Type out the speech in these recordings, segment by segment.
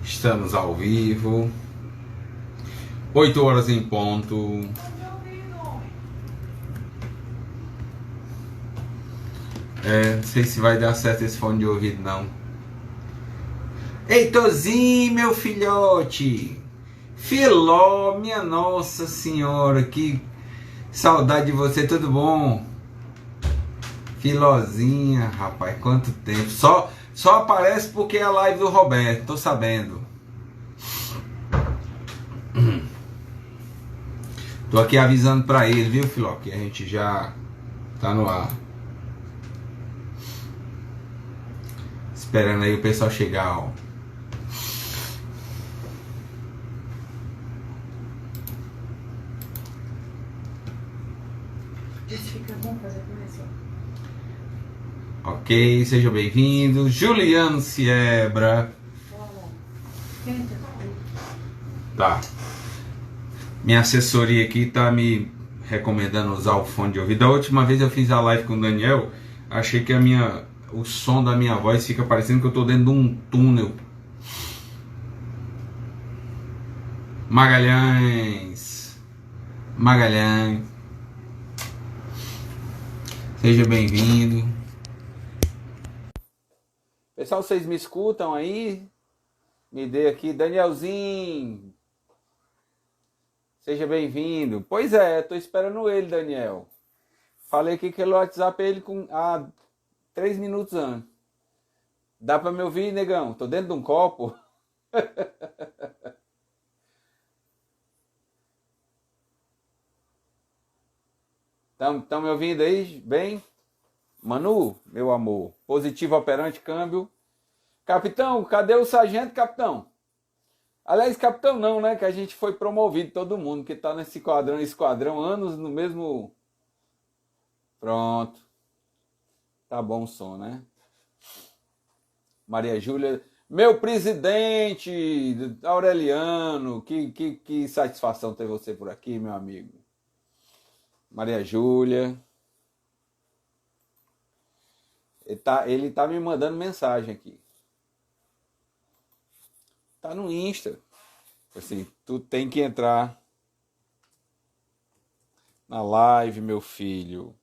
Estamos ao vivo. 8 horas em ponto. Não sei se vai dar certo esse fone de ouvido, não. Heitorzinho, meu filhote. Filó, minha Nossa Senhora, que saudade de você, tudo bom? Filózinha, rapaz, quanto tempo. Só aparece porque é a live do Roberto, tô sabendo. Tô aqui avisando pra ele, viu, Filó, que a gente já tá no ar. Esperando aí o pessoal chegar, ó. Fica bom fazer começo. Ok, seja bem-vindo. Juliano Siebra. Tá. Minha assessoria aqui tá me recomendando usar o fone de ouvido. Da última vez eu fiz a live com o Daniel, achei que o som da minha voz fica parecendo que eu tô dentro de um túnel. Magalhães. Seja bem-vindo. Pessoal, vocês me escutam aí? Me dê aqui, Danielzinho. Seja bem-vindo. Pois é, tô esperando ele, Daniel. Falei aqui pelo WhatsApp ele há 3 minutos antes. Dá pra me ouvir, negão? Tô dentro de um copo. Estão me ouvindo aí? Bem? Manu, meu amor. Positivo operante, câmbio. Capitão, cadê o sargento, capitão? Aliás, capitão não, né? Que a gente foi promovido, todo mundo que tá nesse esquadrão, anos no mesmo... Pronto. Tá bom o som, né? Maria Júlia, meu presidente, Aureliano, que satisfação ter você por aqui, meu amigo. Maria Júlia. Ele tá me mandando mensagem aqui. Tá no Insta. Assim, tu tem que entrar na live, meu filho.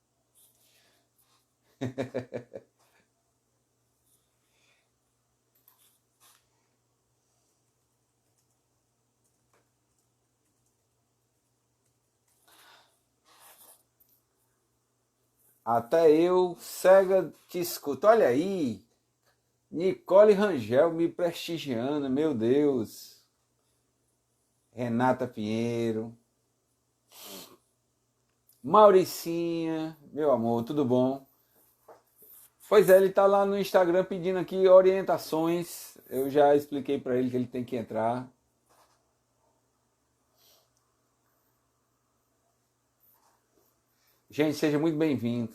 Até eu, cega, te escuto. Olha aí, Nicole Rangel me prestigiando, meu Deus. Renata Pinheiro. Mauricinha, meu amor, tudo bom? Pois é, ele tá lá no Instagram pedindo aqui orientações. Eu já expliquei para ele que ele tem que entrar. Gente, seja muito bem-vindo.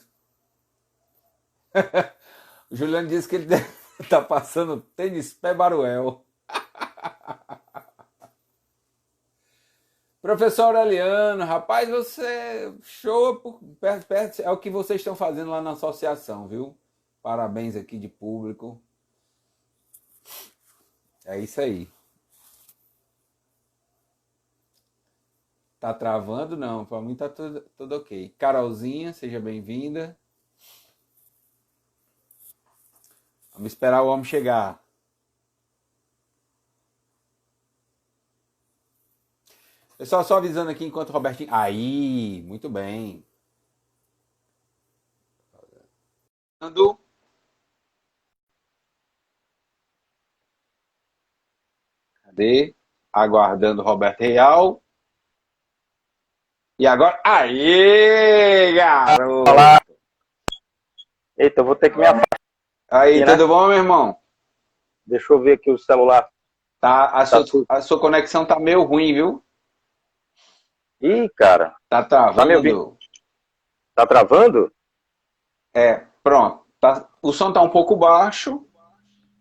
O Juliano disse que ele tá passando tênis pé baruel. Professor Aureliano, rapaz, você show perto, é o que vocês estão fazendo lá na associação, viu? Parabéns aqui de público. É isso aí. Tá travando? Não, para mim tá tudo ok. Carolzinha, seja bem-vinda. Vamos esperar o homem chegar. Pessoal, só avisando aqui enquanto o Robertinho... Aí, muito bem. Cadê? Aguardando o Roberto Real. E agora... Aê, garoto! Olá. Eita, eu vou ter que me afastar. Aí, aqui, né? tudo bom, meu irmão? Deixa eu ver aqui o celular. Tá, a sua conexão tá meio ruim, viu? Ih, cara. Tá Tá me ouvindo? travando. Tá travando? Pronto. O som tá um pouco baixo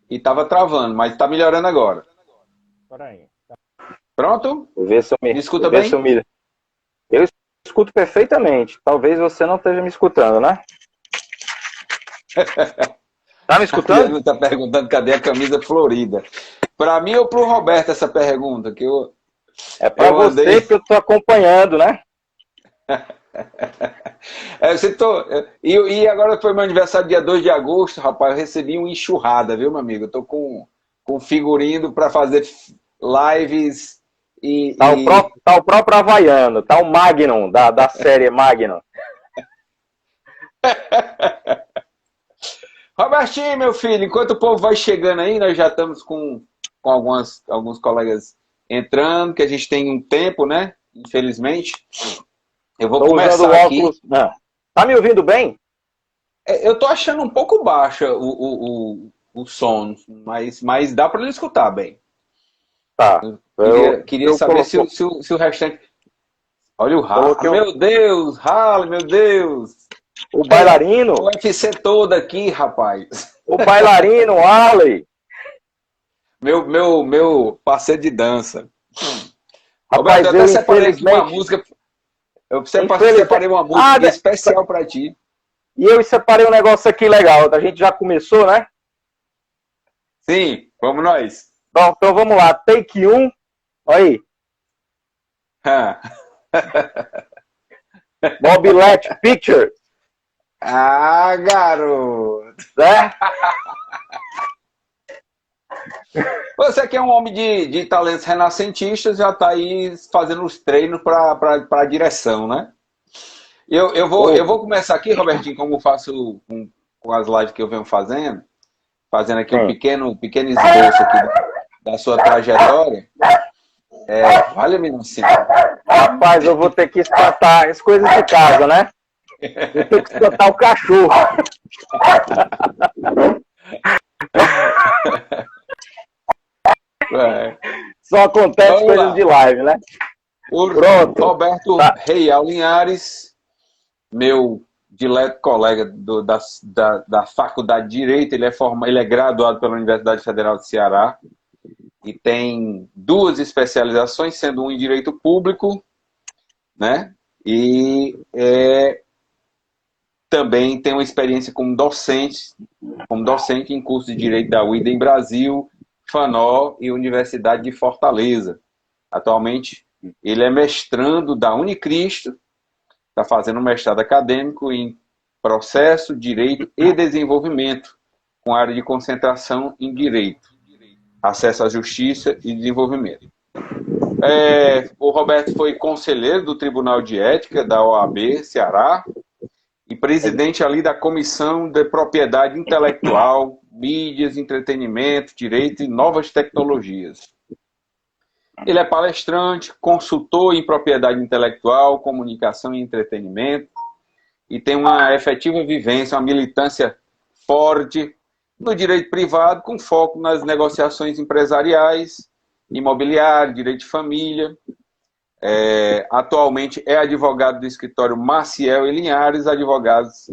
e tava travando, mas tá melhorando agora. Peraí. Pronto? Vou ver se eu me... Me escuta ver bem? se eu escuto perfeitamente. Talvez você não esteja me escutando, né? Tá me A escutando? Diana tá perguntando cadê a camisa florida. Para mim ou para o Roberto essa pergunta? Que É para você andei... que eu estou acompanhando, né? E agora foi meu aniversário dia 2 de agosto, rapaz, eu recebi uma enxurrada, viu, meu amigo? Eu tô com figurino para fazer lives Tá o próprio Havaiano, tá o Magnum, da série Magnum. Robertinho, meu filho, enquanto o povo vai chegando aí, nós já estamos com alguns colegas entrando, que a gente tem um tempo, né? Infelizmente. Eu vou começar usando aqui. óculos. Não. Tá me ouvindo bem? Eu tô achando um pouco baixa o som, mas dá para ele escutar bem. Tá. Queria saber se o restante... Olha o Halley. Meu Deus, Halley, meu Deus. O bailarino. O UFC todo aqui, rapaz. O bailarino, Halley. Meu parceiro de dança. Rapaz, Roberto, eu até separei aqui uma música. Eu separei uma música especial para ti. E eu separei um negócio aqui legal. A gente já começou, né? Sim, vamos nós. Bom, então vamos lá. Take 1. Olha aí. Mobilete Pictures. Ah, garoto. Né? Você que é um homem de talentos renascentistas, já está aí fazendo os treinos para a direção, né? Eu vou começar aqui, Robertinho, como eu faço com as lives que eu venho fazendo aqui um pequeno esboço aqui da sua trajetória. Vale, menino senhor. Rapaz, eu vou ter que espantar as coisas de casa, né? Vou ter que espantar o cachorro. Só acontece coisas de live, né? Pronto. Roberto Real Linhares, meu dileto colega da Faculdade de Direito, ele é graduado pela Universidade Federal de Ceará e tem 2 especializações, sendo um em Direito Público, né? E também tem uma experiência como docente em curso de Direito da UIDA em Brasil, FANO e Universidade de Fortaleza. Atualmente, ele é mestrando da Unicristo, está fazendo um mestrado acadêmico em Processo, Direito e Desenvolvimento, com área de concentração em Direito, Acesso à Justiça e Desenvolvimento. O Roberto foi conselheiro do Tribunal de Ética da OAB Ceará e presidente ali da Comissão de Propriedade Intelectual, Mídias, Entretenimento, Direito e Novas Tecnologias. Ele é palestrante, consultor em propriedade intelectual, comunicação e entretenimento e tem uma efetiva vivência, uma militância forte no direito privado com foco nas negociações empresariais, imobiliário, direito de família. Atualmente é advogado do escritório Maciel e Linhares, advogados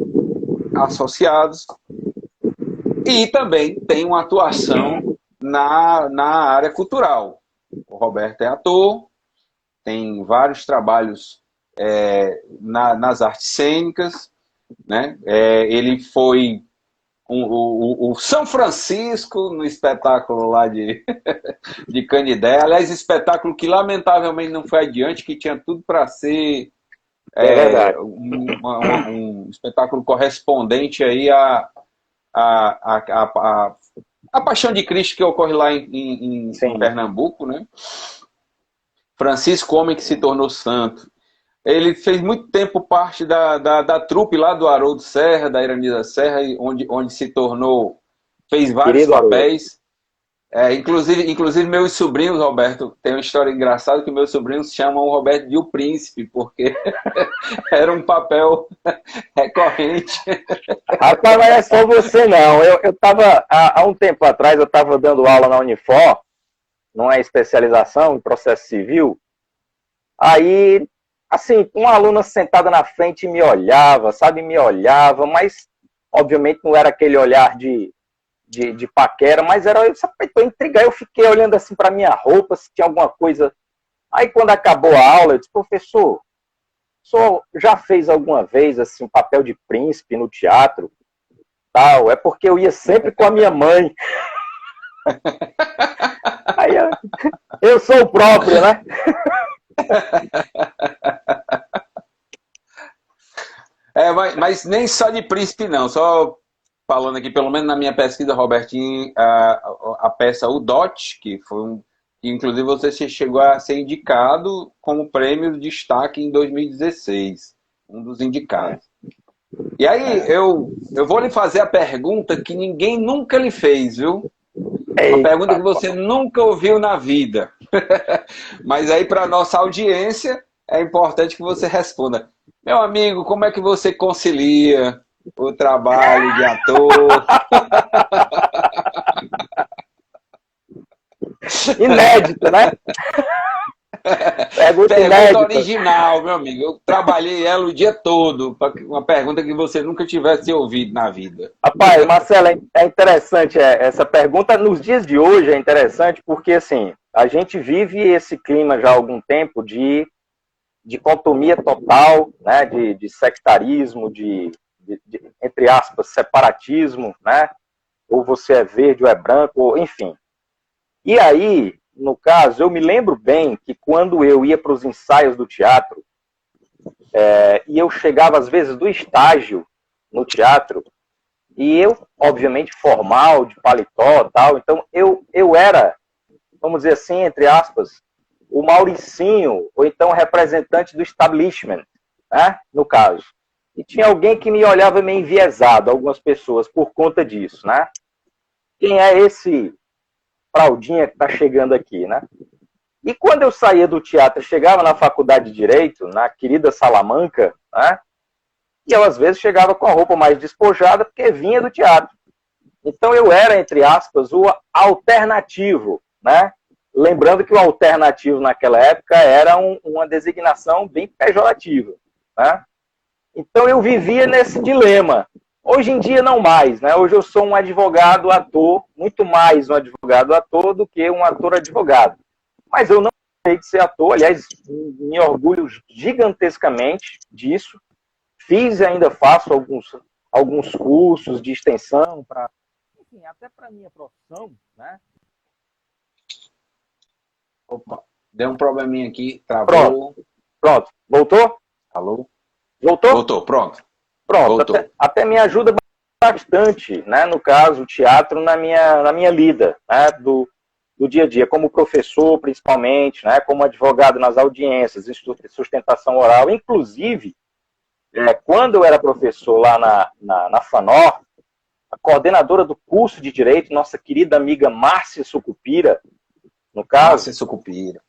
associados, e também tem uma atuação na área cultural. O Roberto é ator, tem vários trabalhos nas artes cênicas, né? Ele foi o São Francisco no espetáculo lá de Canidé. Aliás, espetáculo que lamentavelmente não foi adiante, que tinha tudo para ser um espetáculo correspondente aí a Paixão de Cristo que ocorre lá em Pernambuco, né? Francisco, homem que se tornou santo. Ele fez muito tempo parte da trupe lá do Haroldo Serra, da Iranisa Serra, onde se tornou, fez vários papéis. Inclusive meus sobrinhos, Roberto, tem uma história engraçada que meus sobrinhos chamam o Roberto de o Príncipe, porque era um papel recorrente. Rapaz, não é só você não. Eu tava, há um tempo atrás, eu estava dando aula na Unifor, numa especialização em processo civil. Aí, assim, uma aluna sentada na frente me olhava, mas obviamente não era aquele olhar de paquera, mas era, eu tô intrigado, eu fiquei olhando assim para minha roupa, se tinha alguma coisa. Aí quando acabou a aula, eu disse, professor, o senhor já fez alguma vez assim um papel de príncipe no teatro? Tal, é porque eu ia sempre com a minha mãe. Aí eu sou o próprio, né? Mas nem só de príncipe, não. Só falando aqui, pelo menos na minha pesquisa, Robertinho, a peça O Dote, que foi que inclusive você chegou a ser indicado como prêmio de destaque em 2016. Um dos indicados. E aí, eu vou lhe fazer a pergunta que ninguém nunca lhe fez, viu? Uma pergunta que você nunca ouviu na vida. Mas aí, para nossa audiência, é importante que você responda. Meu amigo, como é que você concilia o trabalho de ator? Inédita, né? Pergunta inédita. Original, meu amigo. Eu trabalhei ela o dia todo. Uma pergunta que você nunca tivesse ouvido na vida. Rapaz, Marcelo, é interessante essa pergunta. Nos dias de hoje é interessante porque, assim, a gente vive esse clima já há algum tempo de dicotomia total, né, de sectarismo, entre aspas, separatismo, né? Ou você é verde ou é branco, ou, enfim. E aí, no caso, eu me lembro bem que quando eu ia para os ensaios do teatro, e eu chegava às vezes do estágio no teatro, e eu, obviamente, formal, de paletó e tal, então eu era, vamos dizer assim, entre aspas, o Mauricinho, ou então o representante do establishment, né, no caso. E tinha alguém que me olhava meio enviesado, algumas pessoas, por conta disso, né? Quem é esse fraldinha que está chegando aqui, né? E quando eu saía do teatro, chegava na faculdade de Direito, na querida Salamanca, né? E eu, às vezes, chegava com a roupa mais despojada, porque vinha do teatro. Então, eu era, entre aspas, o alternativo, né? Lembrando que o alternativo, naquela época, era uma designação bem pejorativa, né? Então, eu vivia nesse dilema. Hoje em dia, não mais, né? Hoje eu sou um advogado-ator, muito mais um advogado-ator do que um ator-advogado. Mas eu não sei de ser ator, aliás, me orgulho gigantescamente disso. Fiz e ainda faço alguns cursos de extensão, enfim, até para a minha profissão, né? Opa, deu um probleminha aqui, travou. Pronto. Voltou? Alô? Voltou? Voltou, pronto. Pronto, Voltou. até me ajuda bastante, né, no caso, o teatro na minha lida, né, do dia a dia, como professor, principalmente, né, como advogado nas audiências, sustentação oral. Inclusive, quando eu era professor lá na FANOR, a coordenadora do curso de Direito, nossa querida amiga Márcia Sucupira, no caso, Márcia Sucupira,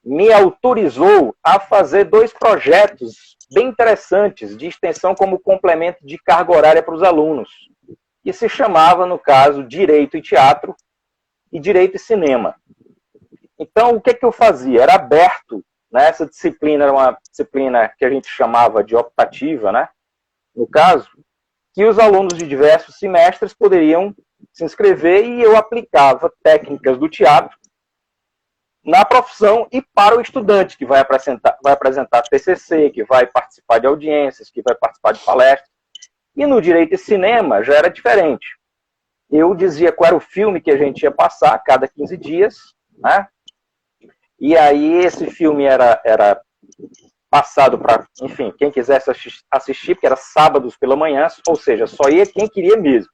me autorizou a fazer 2 projetos bem interessantes de extensão como complemento de carga horária para os alunos, que se chamava, no caso, Direito e Teatro e Direito e Cinema. Então, o que eu fazia? Era aberto, né? Essa disciplina era uma disciplina que a gente chamava de optativa, né? No caso, que os alunos de diversos semestres poderiam se inscrever e eu aplicava técnicas do teatro na profissão e para o estudante que vai apresentar TCC, que vai participar de audiências, que vai participar de palestras. E no Direito e Cinema já era diferente. Eu dizia qual era o filme que a gente ia passar a cada 15 dias, né? E aí esse filme era passado para, enfim, quem quisesse assistir, porque era sábados pela manhã, ou seja, só ia quem queria mesmo.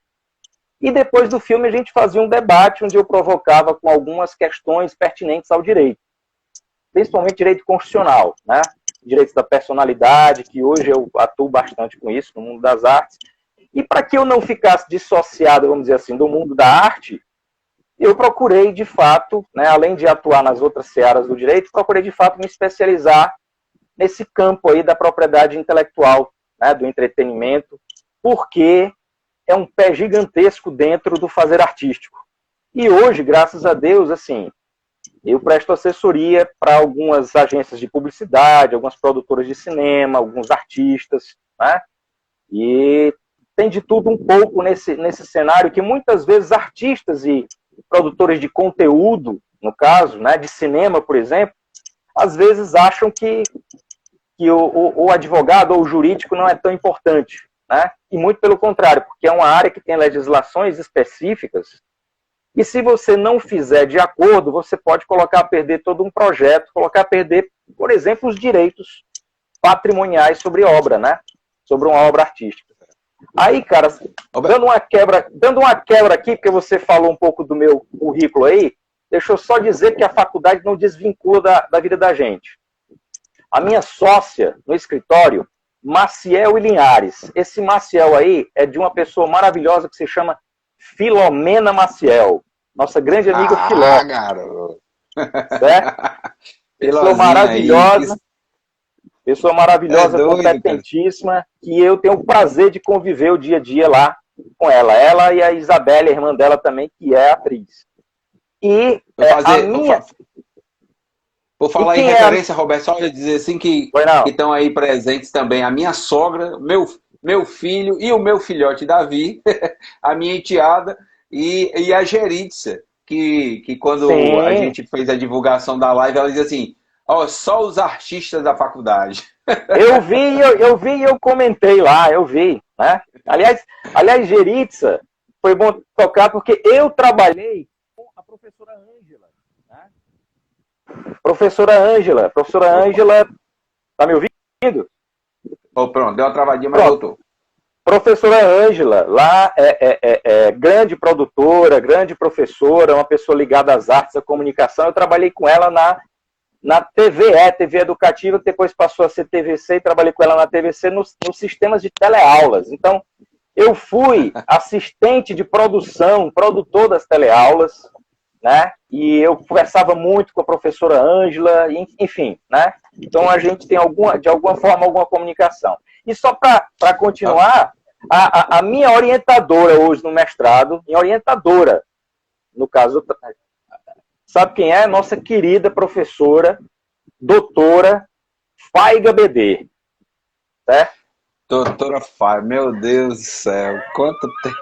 E depois do filme a gente fazia um debate onde eu provocava com algumas questões pertinentes ao direito. Principalmente direito constitucional, né? Direitos da personalidade, que hoje eu atuo bastante com isso no mundo das artes. E para que eu não ficasse dissociado, vamos dizer assim, do mundo da arte, eu procurei, de fato, né, além de atuar nas outras searas do direito, procurei, de fato, me especializar nesse campo aí da propriedade intelectual, né, do entretenimento, porque é um pé gigantesco dentro do fazer artístico. E hoje, graças a Deus, assim, eu presto assessoria para algumas agências de publicidade, algumas produtoras de cinema, alguns artistas, né? E tem de tudo um pouco nesse cenário que muitas vezes artistas e produtores de conteúdo, no caso, né, de cinema, por exemplo, às vezes acham que o advogado ou o jurídico não é tão importante. Né? E muito pelo contrário, porque é uma área que tem legislações específicas E se você não fizer de acordo, você pode colocar a perder todo um projeto, colocar a perder, por exemplo, os direitos patrimoniais sobre obra, né? Sobre uma obra artística. Aí, cara, dando uma quebra aqui, porque você falou um pouco do meu currículo aí, deixa eu só dizer que a faculdade não desvincula da vida da gente. A minha sócia no escritório, Maciel e Linhares. Esse Maciel aí é de uma pessoa maravilhosa que se chama Filomena Maciel. Nossa grande amiga Filó. Garoto. Certo? Pessoa maravilhosa. Pessoa maravilhosa, competentíssima, que eu tenho o prazer de conviver o dia a dia lá com ela. Ela e a Isabela, a irmã dela também, que é atriz. E Por falar em referência, Roberto, só ia dizer assim que estão aí presentes também a minha sogra, meu filho e o meu filhote Davi, a minha enteada e a Geritza, que quando a gente fez a divulgação da live, ela dizia assim, ó, só os artistas da faculdade. Eu vi e eu comentei lá, eu vi, né? Aliás, Geritza, foi bom tocar porque eu trabalhei com a professora Ângela, né? Professora Ângela, tá me ouvindo? Oh, pronto, deu uma travadinha, mas voltou. Professora Ângela, lá é grande produtora, grande professora, uma pessoa ligada às artes, à comunicação. Eu trabalhei com ela na TVE, TV Educativa, que depois passou a ser TVC, e trabalhei com ela na TVC nos sistemas de teleaulas. Então, eu fui assistente de produção, produtor das teleaulas, né? E eu conversava muito com a professora Ângela, enfim, né? Então, a gente tem, de alguma forma, alguma comunicação. E só para continuar, a minha orientadora hoje no mestrado, minha orientadora, no caso, sabe quem é? Nossa querida professora, doutora Faiga BD. Certo? Doutora Faiga, meu Deus do céu, quanto tempo.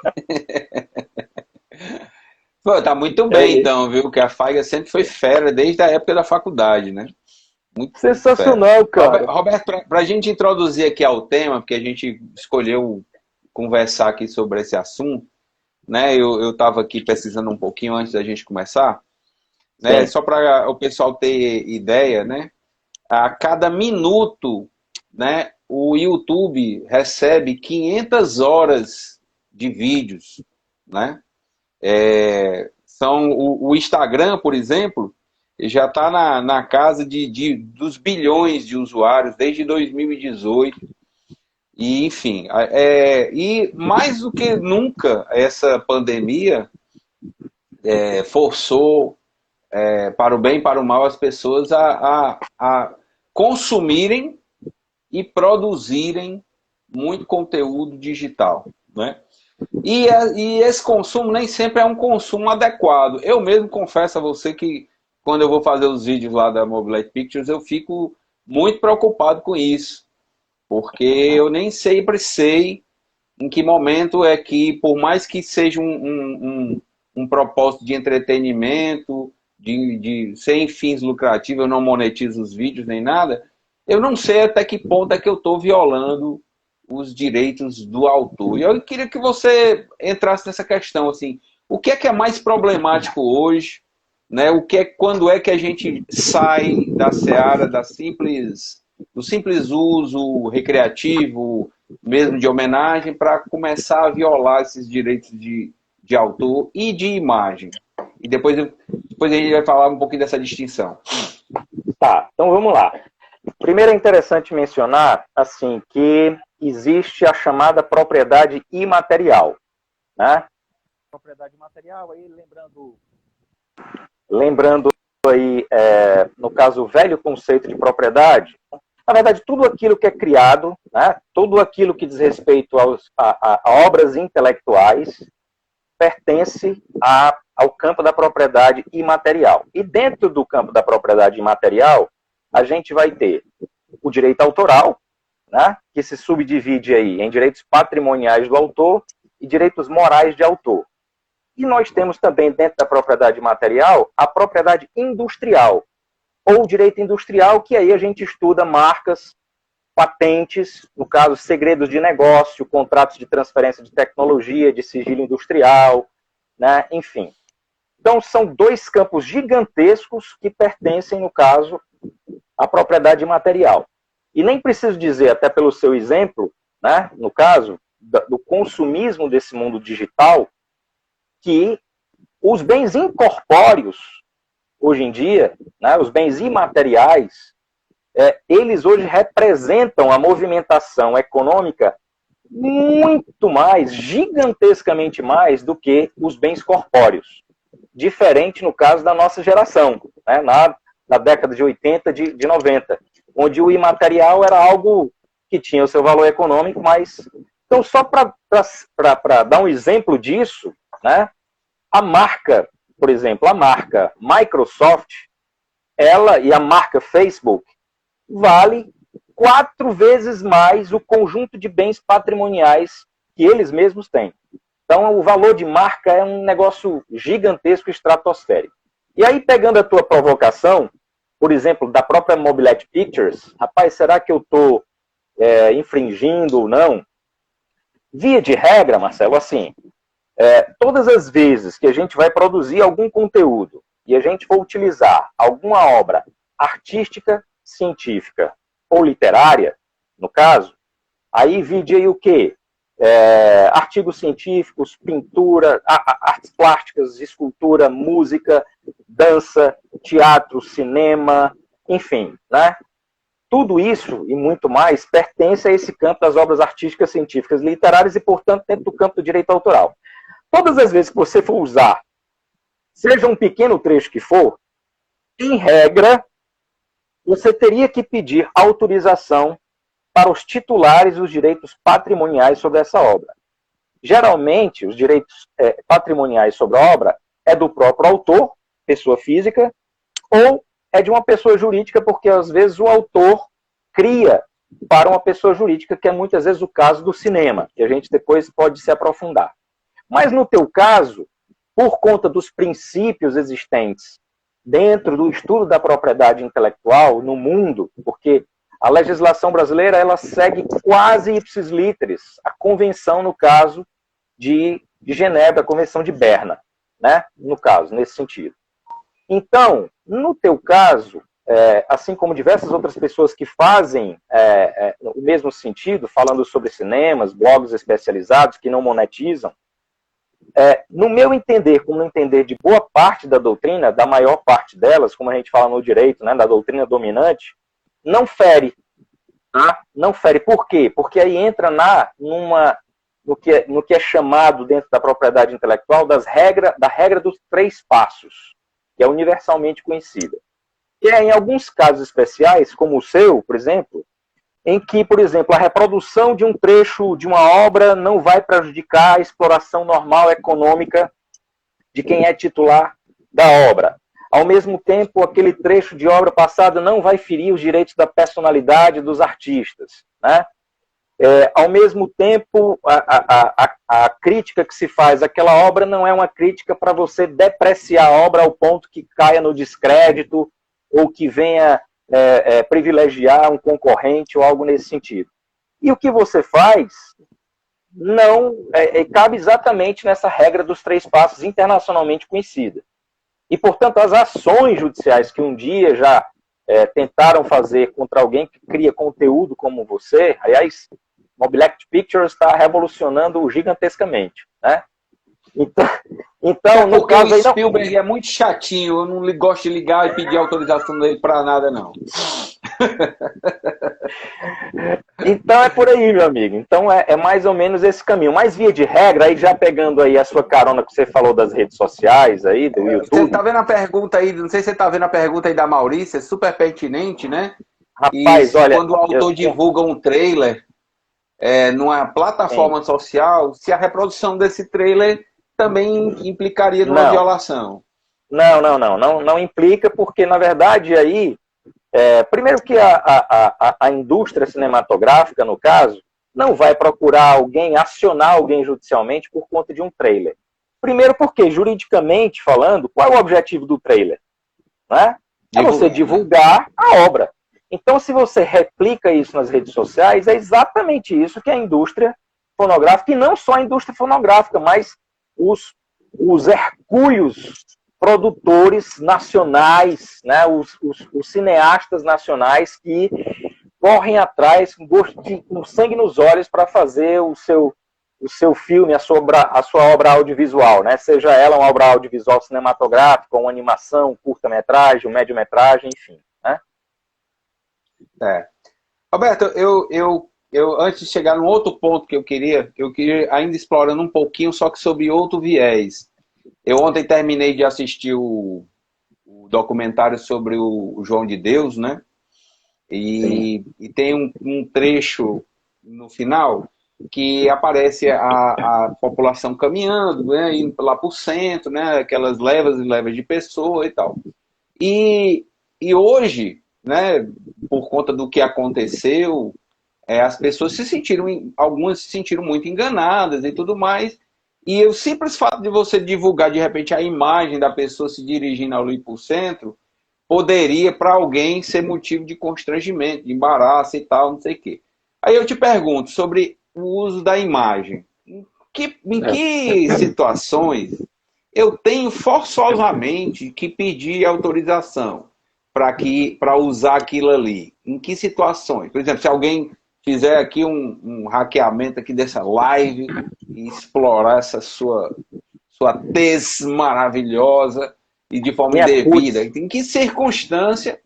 Pô, tá muito bem então, viu? Que a Faiga sempre foi fera, desde a época da faculdade, né? Muito sensacional, cara. Roberto, para a gente introduzir aqui ao tema, porque a gente escolheu conversar aqui sobre esse assunto, né? Eu estava aqui pesquisando um pouquinho antes da gente começar, né? Só para o pessoal ter ideia, né? A cada minuto, né? O YouTube recebe 500 horas de vídeos, né? O Instagram, por exemplo, já está na casa dos bilhões de usuários desde 2018. E, enfim, e mais do que nunca, essa pandemia forçou, para o bem e para o mal, as pessoas a consumirem e produzirem muito conteúdo digital, né? E esse consumo nem sempre é um consumo adequado. Eu mesmo confesso a você que quando eu vou fazer os vídeos lá da Mobilite Pictures, eu fico muito preocupado com isso. Porque eu nem sempre sei em que momento é que, por mais que seja um propósito de entretenimento, sem fins lucrativos, eu não monetizo os vídeos nem nada, eu não sei até que ponto é que eu estou violando os direitos do autor. E eu queria que você entrasse nessa questão, assim, o que é mais problemático hoje, né? Quando é que a gente sai da seara do simples uso recreativo, mesmo de homenagem, para começar a violar esses direitos de autor e de imagem? E depois a gente vai falar um pouquinho dessa distinção. Tá, então vamos lá. Primeiro é interessante mencionar, assim, que existe a chamada propriedade imaterial, né? Propriedade imaterial, aí lembrando aí, no caso, o velho conceito de propriedade, na verdade, tudo aquilo que é criado, né, tudo aquilo que diz respeito a obras intelectuais, pertence ao campo da propriedade imaterial. E dentro do campo da propriedade imaterial, a gente vai ter o direito autoral, né, que se subdivide aí em direitos patrimoniais do autor e direitos morais de autor. E nós temos também, dentro da propriedade material, a propriedade industrial, ou direito industrial, que aí a gente estuda marcas, patentes, no caso, segredos de negócio, contratos de transferência de tecnologia, de sigilo industrial, né, enfim. Então, são dois campos gigantescos que pertencem, no caso, à propriedade imaterial. E nem preciso dizer, até pelo seu exemplo, né, no caso do consumismo desse mundo digital, que os bens incorpóreos, hoje em dia, né, os bens imateriais, eles hoje representam a movimentação econômica muito mais, gigantescamente mais, do que os bens corpóreos. Diferente no caso da nossa geração, né, na década de 80, de 90, onde o imaterial era algo que tinha o seu valor econômico, mas... Então, só para dar um exemplo disso, né, a marca, por exemplo, a marca Microsoft, ela e a marca Facebook, vale 4 vezes mais o conjunto de bens patrimoniais que eles mesmos têm. Então, o valor de marca é um negócio gigantesco, estratosférico. E aí, pegando a tua provocação, por exemplo, da própria Mobilete Pictures, rapaz, será que eu estou infringindo ou não? Via de regra, Marcelo, assim, todas as vezes que a gente vai produzir algum conteúdo e a gente for utilizar alguma obra artística, científica ou literária, no caso, aí vide aí o quê? Artigos científicos, pintura, artes plásticas, escultura, música, dança, teatro, cinema, enfim, né? Tudo isso e muito mais pertence a esse campo das obras artísticas, científicas e literárias e, portanto, dentro do campo do direito autoral. Todas as vezes que você for usar, seja um pequeno trecho que for, em regra, você teria que pedir autorização para os titulares dos direitos patrimoniais sobre essa obra. Geralmente, os direitos patrimoniais sobre a obra é do próprio autor, pessoa física, ou é de uma pessoa jurídica, porque às vezes o autor cria para uma pessoa jurídica, que é muitas vezes o caso do cinema, que a gente depois pode se aprofundar. Mas no teu caso, por conta dos princípios existentes dentro do estudo da propriedade intelectual no mundo, porque a legislação brasileira ela segue quase ipsis literis a convenção, no caso de Genebra, a convenção de Berna, né? No caso, nesse sentido. Então, no teu caso, assim como diversas outras pessoas que fazem o mesmo sentido, falando sobre cinemas, blogs especializados que não monetizam, no meu entender, como no entender de boa parte da doutrina, da maior parte delas, como a gente fala no direito, né, da doutrina dominante, não fere. Tá? Não fere. Por quê? Porque aí entra no que é chamado dentro da propriedade intelectual da regra dos 3 passos, que é universalmente conhecida. Que é em alguns casos especiais, como o seu, por exemplo, em que, por exemplo, a reprodução de um trecho de uma obra não vai prejudicar a exploração normal econômica de quem é titular da obra. Ao mesmo tempo, aquele trecho de obra passada não vai ferir os direitos da personalidade dos artistas, né? Ao mesmo tempo, a crítica que se faz àquela obra não é uma crítica para você depreciar a obra ao ponto que caia no descrédito ou que venha privilegiar um concorrente ou algo nesse sentido. E o que você faz não cabe exatamente nessa regra dos 3 passos internacionalmente conhecida. E, portanto, as ações judiciais que um dia já tentaram fazer contra alguém que cria conteúdo como você, aliás, Mobilete Pictures está revolucionando gigantescamente, né? Então no caso o Spielberg é muito chatinho, eu não gosto de ligar e pedir autorização dele para nada, não. Então é por aí, meu amigo. Então é mais ou menos esse caminho. Mas via de regra, aí já pegando aí a sua carona que você falou das redes sociais aí, do YouTube. Você tá vendo a pergunta aí, não sei se você tá vendo a pergunta aí da Maurícia, é super pertinente, né? Rapaz, olha... Quando o autor divulga um trailer numa plataforma social, se a reprodução desse trailer também implicaria numa violação. Não implica, porque na verdade aí, primeiro que a indústria cinematográfica, no caso, não vai procurar acionar alguém judicialmente por conta de um trailer. Primeiro porque, juridicamente falando, qual é o objetivo do trailer? Né? É você divulgar a obra. Então, se você replica isso nas redes sociais, é exatamente isso que a indústria fonográfica, e não só a indústria fonográfica, mas os hercúleos produtores nacionais, né, os cineastas nacionais que correm atrás com sangue nos olhos para fazer o seu filme, a sua obra audiovisual, né? Seja ela uma obra audiovisual cinematográfica, uma animação, um curta-metragem, um médio-metragem, enfim. Né? Roberto, eu antes de chegar num outro ponto que eu queria ainda explorando um pouquinho, só que sobre outro viés. Eu ontem terminei de assistir o documentário sobre o João de Deus, né? E tem um trecho no final que aparece a população caminhando, né, indo lá para o centro, né, aquelas levas e levas de pessoas e tal. E hoje, né, por conta do que aconteceu, as pessoas algumas se sentiram muito enganadas e tudo mais. E o simples fato de você divulgar, de repente, a imagem da pessoa se dirigindo ali para o centro, poderia, para alguém, ser motivo de constrangimento, de embaraço e tal, não sei o quê. Aí eu te pergunto sobre o uso da imagem. Em que situações eu tenho forçosamente que pedir autorização para usar aquilo ali? Em que situações? Por exemplo, se alguém fizer aqui um hackeamento aqui dessa live e explorar essa sua tez maravilhosa e de forma indevida, em que circunstância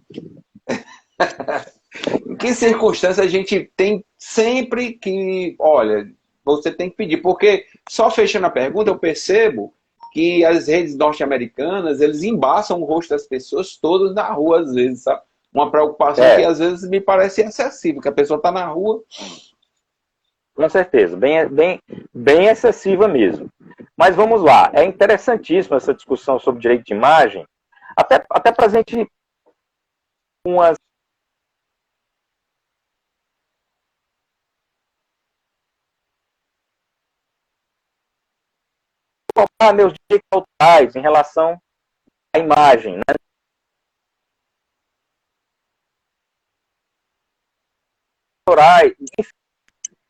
em que circunstância a gente tem sempre que, olha, você tem que pedir, porque só fechando a pergunta eu percebo que as redes norte-americanas, eles embaçam o rosto das pessoas todas na rua às vezes, sabe? Uma preocupação que às vezes me parece excessiva, que a pessoa está na rua. Com certeza, bem excessiva mesmo. Mas vamos lá, é interessantíssima essa discussão sobre direito de imagem, até para a gente umas meus direitos autorais em relação à imagem, né?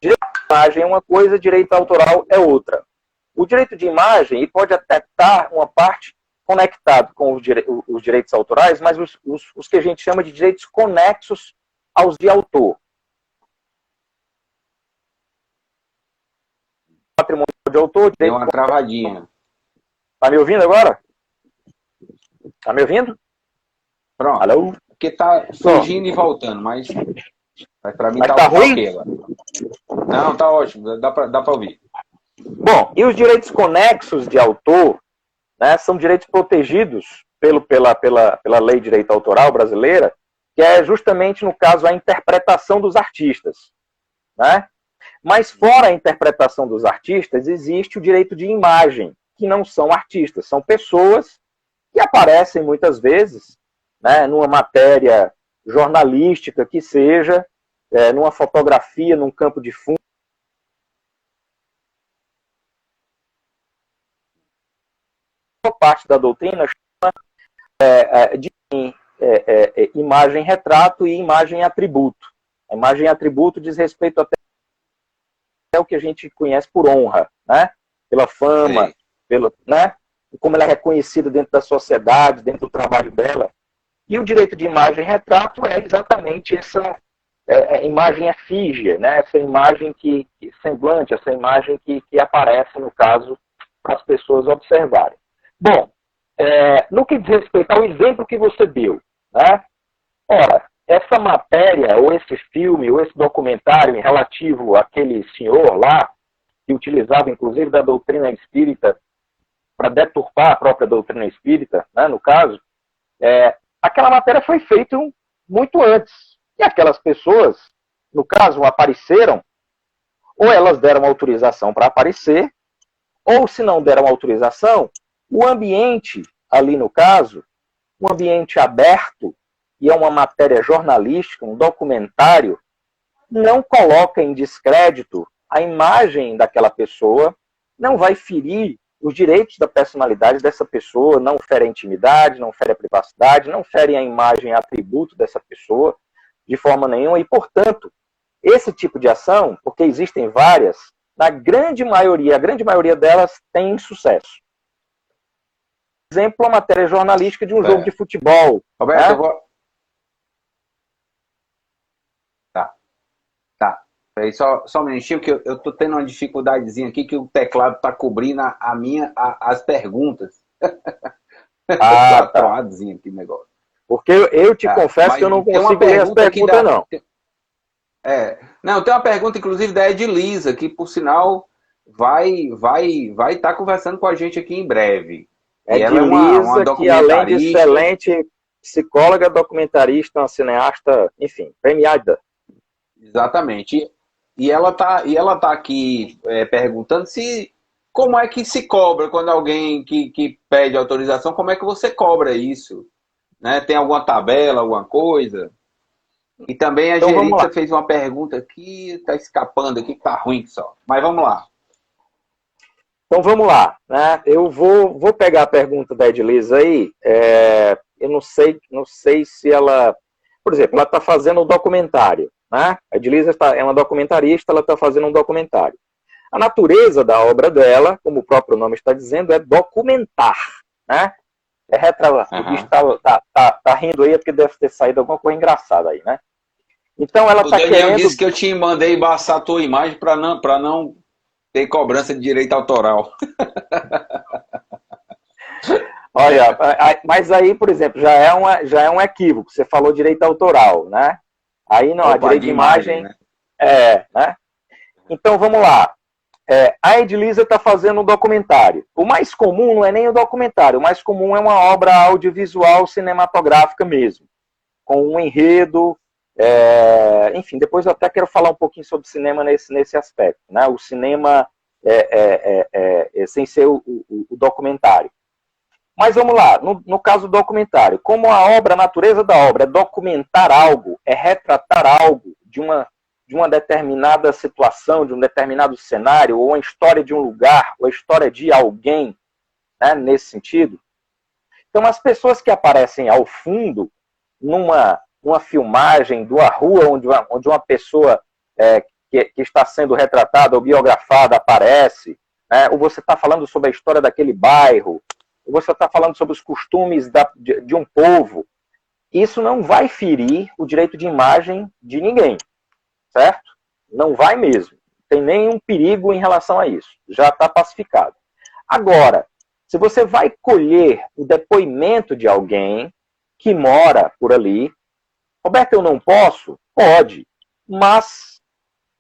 Direito de imagem é uma coisa, direito autoral é outra. O direito de imagem pode até estar uma parte conectado com os direitos autorais, mas os que a gente chama de direitos conexos aos de autor. Patrimônio de autor, Deu uma travadinha. Tá me ouvindo agora? Tá me ouvindo? Pronto. Alô? Porque tá surgindo e voltando, mas para mim tá ruim? Ok agora. Não, tá ótimo, dá para ouvir. Bom, e os direitos conexos de autor, né, são direitos protegidos pela Lei de Direito Autoral brasileira, que é justamente, no caso, a interpretação dos artistas. Né? Mas fora a interpretação dos artistas, existe o direito de imagem, que não são artistas, são pessoas que aparecem muitas vezes, né, numa matéria jornalística que seja, numa fotografia, num campo de fundo. Parte da doutrina chama de imagem-retrato e imagem-atributo. A imagem-atributo diz respeito até ao que a gente conhece por honra, né? Pela fama, né? Como ela é reconhecida dentro da sociedade, dentro do trabalho dela. E o direito de imagem-retrato é exatamente essa imagem efígie, né? Essa imagem semblante, essa imagem que aparece, no caso, para as pessoas observarem. Bom, no que diz respeito ao exemplo que você deu, né? Ora, essa matéria, ou esse filme, ou esse documentário relativo àquele senhor lá, que utilizava, inclusive, da doutrina espírita para deturpar a própria doutrina espírita, né, no caso, aquela matéria foi feita muito antes. E aquelas pessoas, no caso, apareceram, ou elas deram autorização para aparecer, ou se não deram autorização, o ambiente, ali no caso, um ambiente aberto, e é uma matéria jornalística, um documentário, não coloca em descrédito a imagem daquela pessoa, não vai ferir os direitos da personalidade dessa pessoa, não fere a intimidade, não fere a privacidade, não fere a imagem, atributo dessa pessoa, de forma nenhuma, e, portanto, esse tipo de ação, porque existem várias, a grande maioria delas tem sucesso. exemplo, a matéria jornalística de um jogo de futebol. Roberto, né? eu vou... Tá. Aí só um minutinho, que eu tô tendo uma dificuldadezinha aqui, que o teclado tá cobrindo as perguntas. Ah, Tá tá. troadozinho aqui o negócio. Porque eu te confesso que eu não tem uma consigo ler as pergunta aqui perguntas, não. Não, tem uma pergunta, inclusive, da Edilisa, que, por sinal, vai estar conversando com a gente aqui em breve. E ela é uma Edilisa, que além de documentarista. excelente psicóloga, documentarista, uma cineasta, enfim, premiada. Exatamente. E ela tá aqui perguntando como é que se cobra quando alguém que pede autorização, como é que você cobra isso? Né? Tem alguma tabela, alguma coisa? E também a Então, vamos Gerita lá. fez uma pergunta aqui, está escapando aqui, que tá ruim só. Mas vamos lá. Então vamos lá, né? Eu vou pegar a pergunta da Edilisa aí. Eu não sei se ela, por exemplo, ela está fazendo um documentário, né? A Edilisa é uma documentarista, ela está fazendo um documentário. A natureza da obra dela, como o próprio nome está dizendo, é documentar, né? O bicho tá rindo aí, é porque deve ter saído alguma coisa engraçada aí, né? Então ela O está Daniel querendo. disse que eu te mandei embaçar a tua imagem para não ter cobrança de direito autoral. Olha, mas aí, por exemplo, já é um equívoco. Você falou direito autoral, né? Aí não, a direito de imagem, né? né? Então vamos lá. A Edilisa está fazendo um documentário. O mais comum não é nem o documentário, o mais comum é uma obra audiovisual cinematográfica mesmo, com um enredo. Enfim, depois eu até quero falar um pouquinho sobre cinema nesse aspecto, né? O cinema sem ser o documentário. Mas vamos lá, no caso do documentário, como a natureza da obra é documentar algo, é retratar algo de uma determinada situação, de um determinado cenário, ou a história de um lugar, ou a história de alguém, né, nesse sentido. Então, as pessoas que aparecem ao fundo, numa filmagem de uma rua onde uma pessoa que está sendo retratada ou biografada aparece, né, ou você está falando sobre a história daquele bairro, ou você está falando sobre os costumes de um povo, isso não vai ferir o direito de imagem de ninguém, certo? Não vai mesmo. Não tem nenhum perigo em relação a isso. Já está pacificado. Agora, se você vai colher o depoimento de alguém que mora por ali, Roberto, eu não posso? Pode. Mas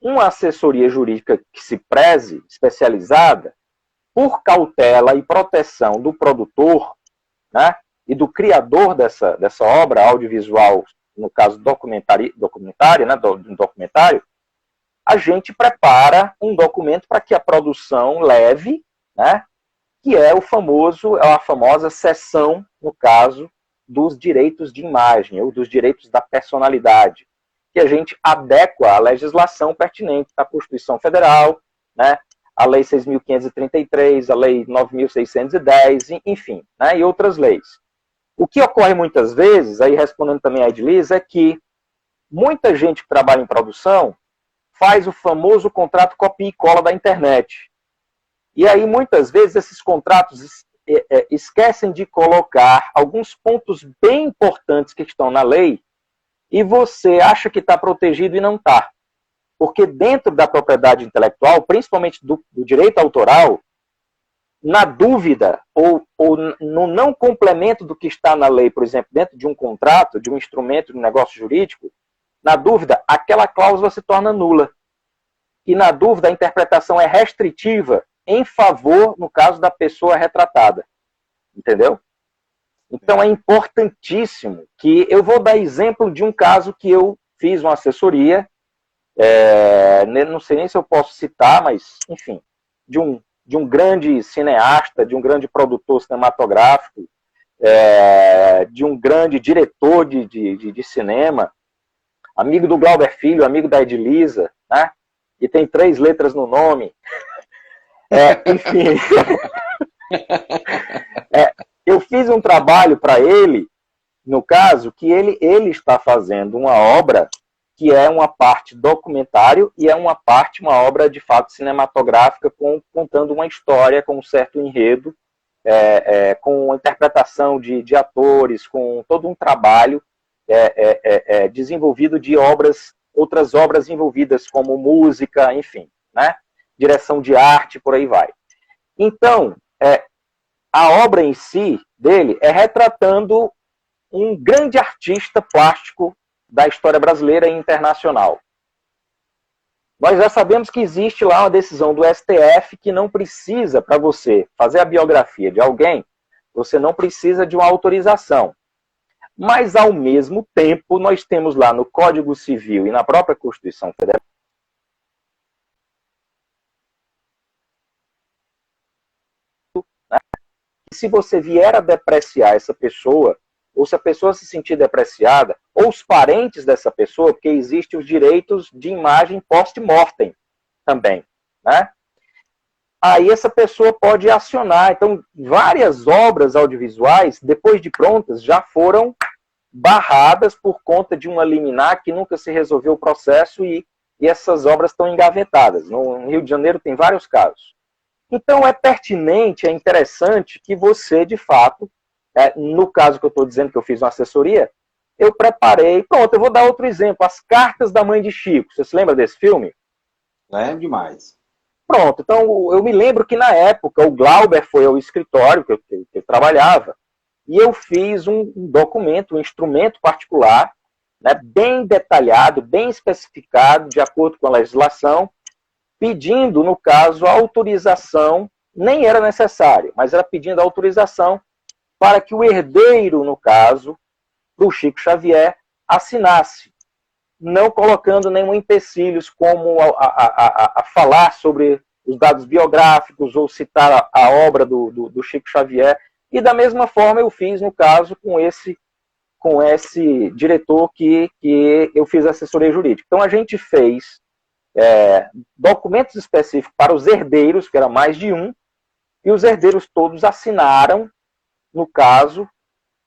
uma assessoria jurídica que se preze, especializada, por cautela e proteção do produtor, né, e do criador dessa obra audiovisual, no caso documentário, né, do documentário, a gente prepara um documento para que a produção leve, né, que é a famosa seção, no caso, dos direitos de imagem, ou dos direitos da personalidade, que a gente adequa à legislação pertinente da Constituição Federal, né, a Lei 6.533, a Lei 9.610, enfim, né, e outras leis. O que ocorre muitas vezes, aí respondendo também a Edilisa, é que muita gente que trabalha em produção faz o famoso contrato copia e cola da internet. E aí, muitas vezes, esses contratos esquecem de colocar alguns pontos bem importantes que estão na lei e você acha que está protegido e não está. Porque dentro da propriedade intelectual, principalmente do direito autoral, na dúvida ou no não complemento do que está na lei, por exemplo, dentro de um contrato, de um instrumento de negócio jurídico, na dúvida, aquela cláusula se torna nula. E na dúvida, a interpretação é restritiva em favor, no caso, da pessoa retratada. Entendeu? Então é importantíssimo que eu vou dar exemplo de um caso que eu fiz uma assessoria, não sei nem se eu posso citar, mas, enfim, de um grande cineasta, de um grande produtor cinematográfico, de um grande diretor de cinema, amigo do Glauber Filho, amigo da Edilisa, né? E tem 3 letras no nome. Enfim, eu fiz um trabalho para ele, no caso, que ele está fazendo uma obra que é uma parte documentário e é uma obra de fato cinematográfica contando uma história com um certo enredo com interpretação de atores, com todo um trabalho desenvolvido de outras obras envolvidas, como música, enfim, né? Direção de arte, por aí vai. Então, a obra em si, dele, é retratando um grande artista plástico da história brasileira e internacional. Nós já sabemos que existe lá uma decisão do STF que não precisa, para você fazer a biografia de alguém, você não precisa de uma autorização. Mas, ao mesmo tempo, nós temos lá no Código Civil e na própria Constituição Federal que se você vier a depreciar essa pessoa, ou se a pessoa se sentir depreciada, ou os parentes dessa pessoa, porque existem os direitos de imagem post-mortem também, né? Aí essa pessoa pode acionar. Então, várias obras audiovisuais, depois de prontas, já foram barradas por conta de uma liminar que nunca se resolveu o processo e essas obras estão engavetadas. No Rio de Janeiro tem vários casos. Então, é pertinente, é interessante que você, de fato, no caso que eu estou dizendo que eu fiz uma assessoria, eu preparei, pronto, eu vou dar outro exemplo, As Cartas da Mãe de Chico. Você se lembra desse filme? Lembro demais. Pronto, então eu me lembro que na época o Glauber foi ao escritório que eu trabalhava e eu fiz um documento, um instrumento particular, né, bem detalhado, bem especificado, de acordo com a legislação, pedindo, no caso, a autorização, nem era necessário, mas era pedindo a autorização para que o herdeiro, no caso, do Chico Xavier, assinasse, não colocando nenhum empecilhos como a falar sobre os dados biográficos ou citar a obra do Chico Xavier. E da mesma forma eu fiz, no caso, com esse diretor que eu fiz assessoria jurídica. Então a gente fez documentos específicos para os herdeiros, que era mais de um, e os herdeiros todos assinaram, no caso,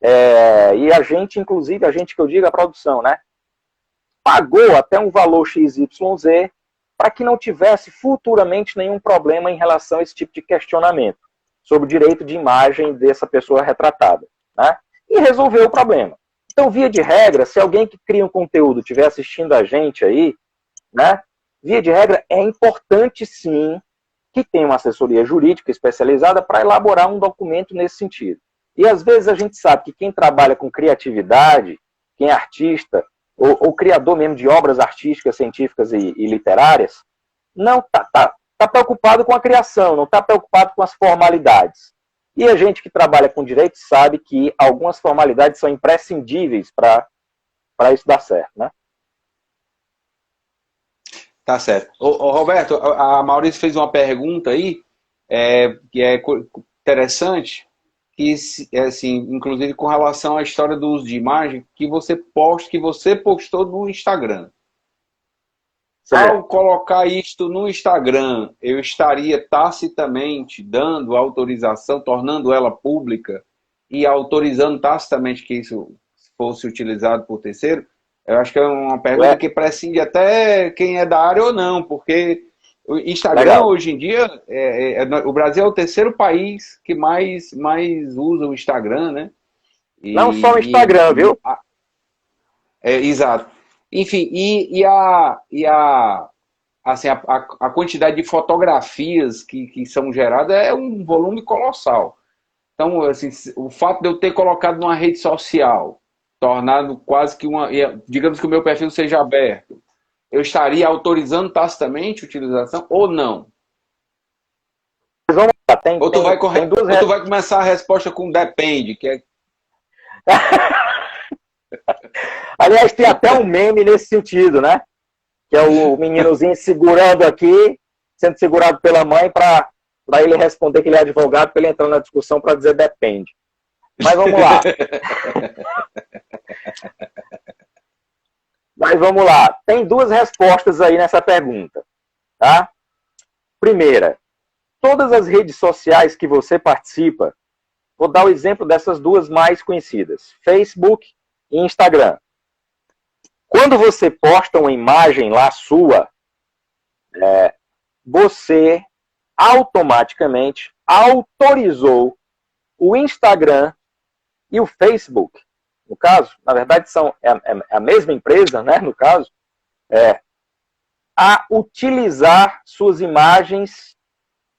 e a gente, inclusive, a gente que eu digo, a produção, né, pagou até um valor XYZ para que não tivesse futuramente nenhum problema em relação a esse tipo de questionamento sobre o direito de imagem dessa pessoa retratada, né, e resolveu o problema. Então, via de regra, se alguém que cria um conteúdo estiver assistindo a gente aí, né, via de regra, é importante sim que tenha uma assessoria jurídica especializada para elaborar um documento nesse sentido. E às vezes a gente sabe que quem trabalha com criatividade, quem é artista, ou criador mesmo de obras artísticas, científicas e literárias, não está preocupado com a criação, não está preocupado com as formalidades. E a gente que trabalha com direito sabe que algumas formalidades são imprescindíveis para isso dar certo, né? Tá certo. Ô, Roberto, a Maurício fez uma pergunta aí, que é interessante, que assim, inclusive com relação à história do uso de imagem, que você postou no Instagram. Ao colocar isto no Instagram, eu estaria tacitamente dando autorização, tornando ela pública e autorizando tacitamente que isso fosse utilizado por terceiro? Eu acho que é uma pergunta que prescinde até quem é da área ou não, porque o Instagram hoje em dia, o Brasil é o terceiro país que mais usa o Instagram, né? Não só o Instagram, viu? Exato. Enfim, assim, a quantidade de fotografias que são geradas é um volume colossal. Então, assim, o fato de eu ter colocado numa rede social, tornado quase que digamos que o meu perfil seja aberto, eu estaria autorizando tacitamente a utilização ou não? Ou tu vai começar a resposta com depende, que é... Aliás, tem até um meme nesse sentido, né? Que é o meninozinho segurando aqui, sendo segurado pela mãe para ele responder que ele é advogado, para ele entrar na discussão para dizer depende. Mas vamos lá. Mas vamos lá. Tem duas respostas aí nessa pergunta, tá? Primeira, todas as redes sociais que você participa, vou dar o exemplo dessas duas mais conhecidas, Facebook e Instagram. Quando você posta uma imagem lá sua, você automaticamente autorizou o Instagram e o Facebook, no caso, na verdade é a mesma empresa, né, no caso, a utilizar suas imagens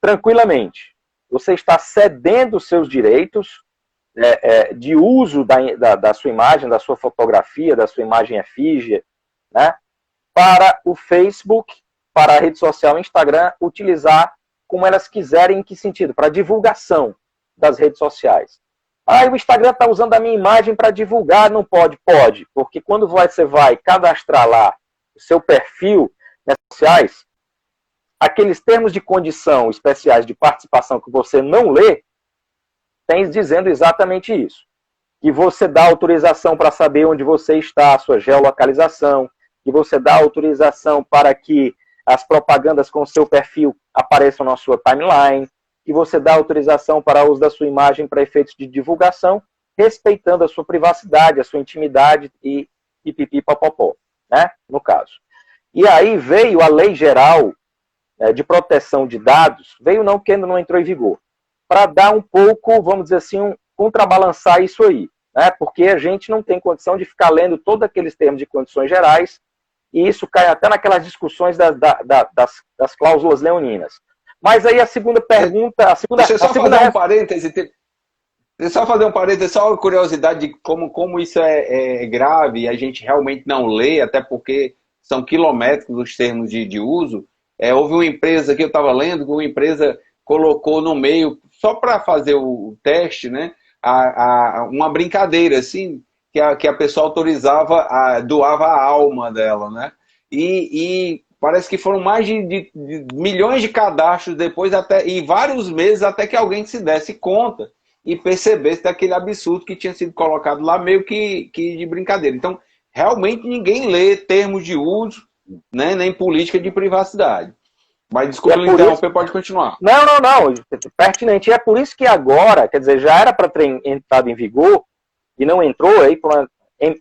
tranquilamente. Você está cedendo os seus direitos de uso da sua imagem, da sua fotografia, da sua imagem efígie, né, para o Facebook, para a rede social Instagram, utilizar como elas quiserem, em que sentido? Para divulgação das redes sociais. O Instagram está usando a minha imagem para divulgar, não pode? Pode, porque quando você vai cadastrar lá o seu perfil nas redes sociais, aqueles termos de condição especiais de participação que você não lê, tem dizendo exatamente isso. Que você dá autorização para saber onde você está, a sua geolocalização, que você dá autorização para que as propagandas com o seu perfil apareçam na sua timeline, que você dá autorização para o uso da sua imagem para efeitos de divulgação, respeitando a sua privacidade, a sua intimidade e pipipipopopó, né, no caso. E aí veio a Lei Geral de Proteção de Dados, veio não, porque ainda não entrou em vigor, para dar um pouco, vamos dizer assim, contrabalançar isso aí, né, porque a gente não tem condição de ficar lendo todos aqueles termos de condições gerais, e isso cai até naquelas discussões das cláusulas leoninas. Mas aí a segunda pergunta... Deixa eu só fazer um parêntese. Só fazer um parêntese, só uma curiosidade de como isso é grave e a gente realmente não lê, até porque são quilométricos os termos de uso. Houve uma empresa que eu estava lendo, que uma empresa colocou no meio, só para fazer o teste, né, uma brincadeira, assim, que a pessoa autorizava, doava a alma dela, né? E parece que foram mais de milhões de cadastros depois, e vários meses até que alguém se desse conta e percebesse daquele absurdo que tinha sido colocado lá, meio que de brincadeira. Então, realmente ninguém lê termos de uso, né, nem política de privacidade. Mas desculpa me interromper, pode continuar. Não, pertinente. E é por isso que agora, quer dizer, já era para ter entrado em vigor, e não entrou aí por